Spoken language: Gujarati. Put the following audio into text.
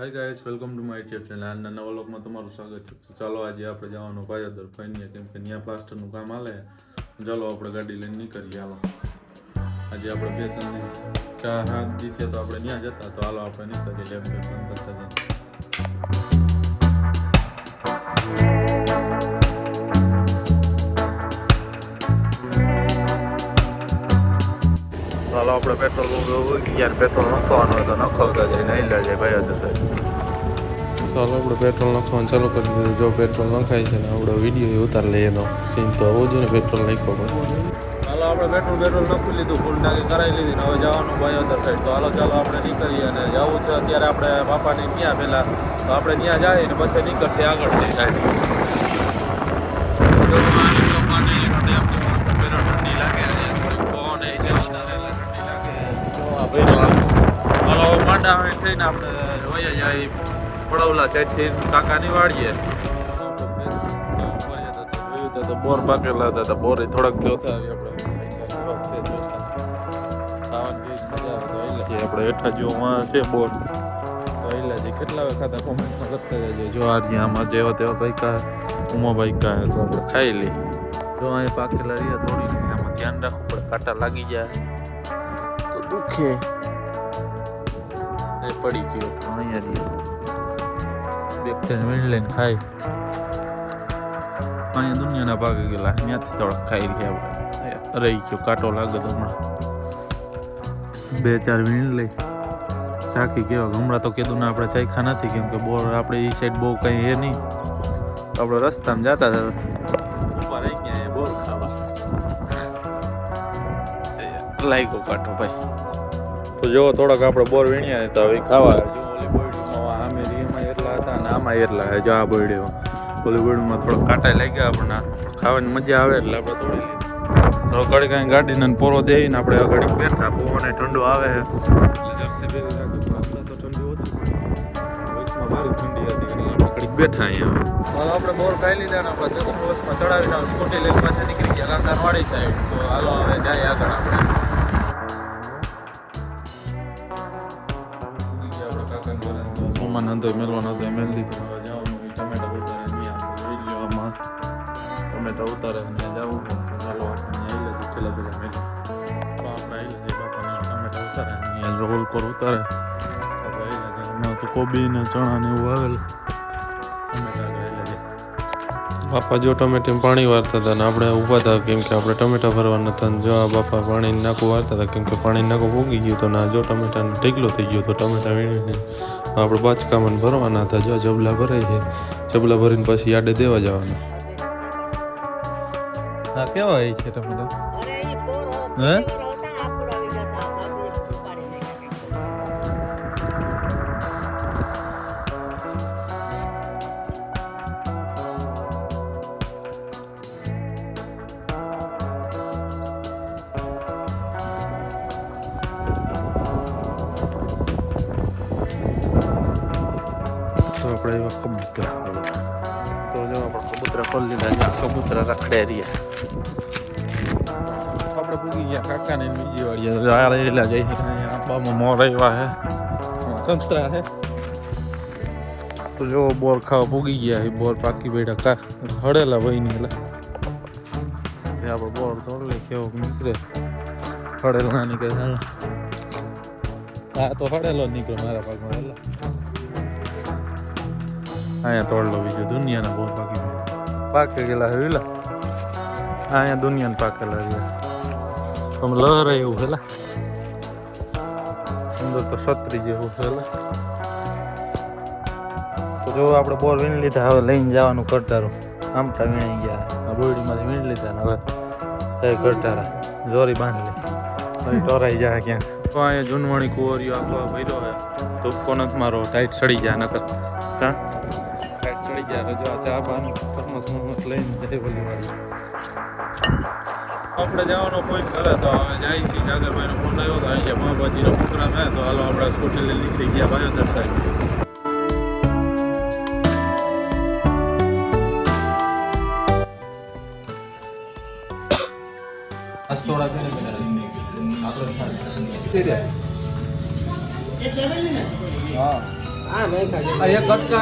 Hi guys, welcome to my YouTube channel. આજના નવા વ્લોગમાં તમારું સ્વાગત છે. તો ચાલો આજે આપણે જવાનું પાયાદર ફાઈનીએ, કેમ કે ત્યાં પ્લાસ્ટરનું કામ હાલે. ચાલો આપણે ગાડી લઈને નીકળીએ. હાલો આજે આપણે 4-7 દિવસે તો આપણે ત્યાં જતા, તો હાલો આપણે નીકળીએ. લેપટોપ બંધ કરતા જઈએ. હાલો આપણે પેટ્રોલ નખવાનું હોય તો નખાવતા જાય, નહીં લે જાય ભાઈ. ચાલો આપણે પેટ્રોલ નાખવાનું ચાલુ કરી દીધું. જો પેટ્રોલ નખાય છે ને આપણે વિડીયો ઉતાર લઈએ. એનો સીન તો આવવો જોઈએ ને, પેટ્રોલ નાખ્યો પણ. હાલો આપણે પેટ્રોલ નાખી લીધું, ફૂલ ટાંકી કરાવી લીધી ને હવે જવાનું ભાઈઓદર સાઈડ. તો ચાલો આપણે નીકળીએ. અને જવું છે અત્યારે આપણે બાપાને ત્યાં પહેલાં, તો આપણે ત્યાં જઈએ ને પછી નીકળશે આગળની સાઈડ. ઠંડી લાગે થોડીક પવન એ છે વધારે, એટલે ઠંડી લાગે. હાલો હવે માંડા થઈને આપણે વયા જાય પડવલા સાઈડથી કાકાની વાડીએ. તો બોર પાકેલા હતા, બોર થોડાક જોતા આવી આપણે હેઠા જોવામાં છે બોર. તો એલા કેટલા હવે ખાતા કોમેન્ટમાં કરતા જજો. જો આજે આમાં જેવા તેવા ભાઈ કા ઉમાભાઈ કા તો આપણે ખાઈ લઈએ. જો અહીંયા પાકેલા રહ્યા થોડી આમાં ધ્યાન રાખવું પડે, કાંટા લાગી જાય તો દુખે. એ પડી ગયો તો અહીંયા રહ્યા બેકટેન વીણ લઈને ખાય. અહીંયા દુનિયાના ભાગે ગયેલા, ત્યાંથી થોડાક ખાઈ રહ્યા આપણે. રહી ગયો કાંટો લાગે તો હમણાં 2-4 વીણ લઈ ચાખી કેવા. હમણાં તો કીધું ને આપણે ચાખ્યા નથી, કેમ કે બોર આપણે એ સાઈડ બહુ કંઈ એ નહીં. આપણે રસ્તામાં જતા હતા ઉભા રહી ગયા બોર ખાવા. લાગ્યો કાંટો ભાઈ. તો જો થોડાક આપણે બોર વીણ્યા હતા, હવે ખાવા. એટલા હતા ને આમાં એટલા જો આ બોયડીમાં ઓલી બોયડીમાં થોડા કાંટા લાગ્યા આપણને. ખાવાની મજા આવે એટલે આપણે તોડી લીધી. તો ઘડી કાંઈ ગાડીને પોરો દઈને આપણે ઘડીક બેઠા. પવન ઠંડુ આવે એટલે જર્સી પહેરી રાખી. આપણે તો ઠંડી ઓછી પડી, વચમાં ભારી ઠંડી હતી એટલે આપણે ઘડીક બેઠા અહીંયા. આપણે બોર ખાઈ લીધા ને આપણે 10 વર્ષમાં ચડાવીને સ્કૂટી લઈને પાછા નીકળી ગયા લાંકારવાડી સાઈડ. તો હાલો હવે જાય આગળ આપણે. સોમાન હતો મેળવાનો હતો, મેળ દીધો. હવે જવાનું ટમેટા ઉતારે વિડીયોમાં ટમેટા ઉતારે ત્યાં જવું. ચાલો આપણે છેલ્લા પેલા મેળ તો આપણે આવી લઈએ. બાપાને ટમેટા ઉતારે અહીંયા રોલ કોર ઉતારે. આપણે આવી લઈએ. એમાં તો કોબી ને ચણા ને એવું આવેલું. ટમેટા આગળ આવી લઈએ. બાપા જો ટમેટામાં પાણી વારતા હતા ને આપણે ઊભા હતા, કેમ કે આપણે ટમેટા ભરવાના હતા. જો આ બાપા પાણી નાખું વારતા હતા, કેમ કે પાણી નાખું ભોગી ગયું તો ના જો ટમેટાનો ઢીકલો થઈ ગયો તો ટમેટા વીણીને આપણે બાચકામાં ભરવાના હતા. જો જબલા ભરાય છે, જબલા ભરીને પછી આડે દેવા જવાના. હા કેવા હોય છે ટમેટા? હે તો આપણે એવા કબૂતરા તો જો આપણે કબૂતરા ખોલી લીધા. કબૂતરા રખડે રહ્યા. આપણે પૂગી ગયા કાકાને બીજી વાળી જઈ. આંબામાં મોર આવ્યા હે, સંતરા હે. તો જો બોર ખાવા પૂગી ગયા. એ બોર પાકી બેઠા હળેલા ભાઈ ની. એટલે આપણે બોર તોડ લઈ કેવો નીકળે. હળેલો ના નીકળે. હા તો હળેલો જ નીકળે મારા પાકમાં. એટલે અહીંયા તોડલો બીજો દુનિયાના બોર પાકી ગયેલા હે. વેલા અહીંયા દુનિયાને પાકેલા રહ્યા. આમ લહરે એવું છે. અંદર તો છત્રી જેવું છે. તો જો આપણે બોર વીણી લીધા. હવે લઈને જવાનું કરતારું. આમટા વીણાઈ ગયા. આ બોરડીમાંથી વીણી લીધા ને હવે કરતારા જોરી બાંધી લે. હવે ટોરાઈ જાય ક્યાંક. તો અહીંયા જૂનવાણી કુંવરીઓ આખો ભર્યો હોય. ધૂપકો નથી મારો, ટાઈટ સડી જાય નકર. હા ટાઈટ સડી જાય. જો આ ચા પાનું થર્મસ લઈને જાય બોલી વાળી. આપણે જવાનો પોઈન્ટ કરે તો હવે જાય છે. સાગરભાઈનો ફોન આવ્યો તો અહીંયા મહાબાજીનો પ્રોગ્રામ હે. તો હાલો આપણે સ્કૂટી લઈને નીકળી ગયા ભાઈઓદર સાઈડ. આ મેં ખાલી આ એક કટકા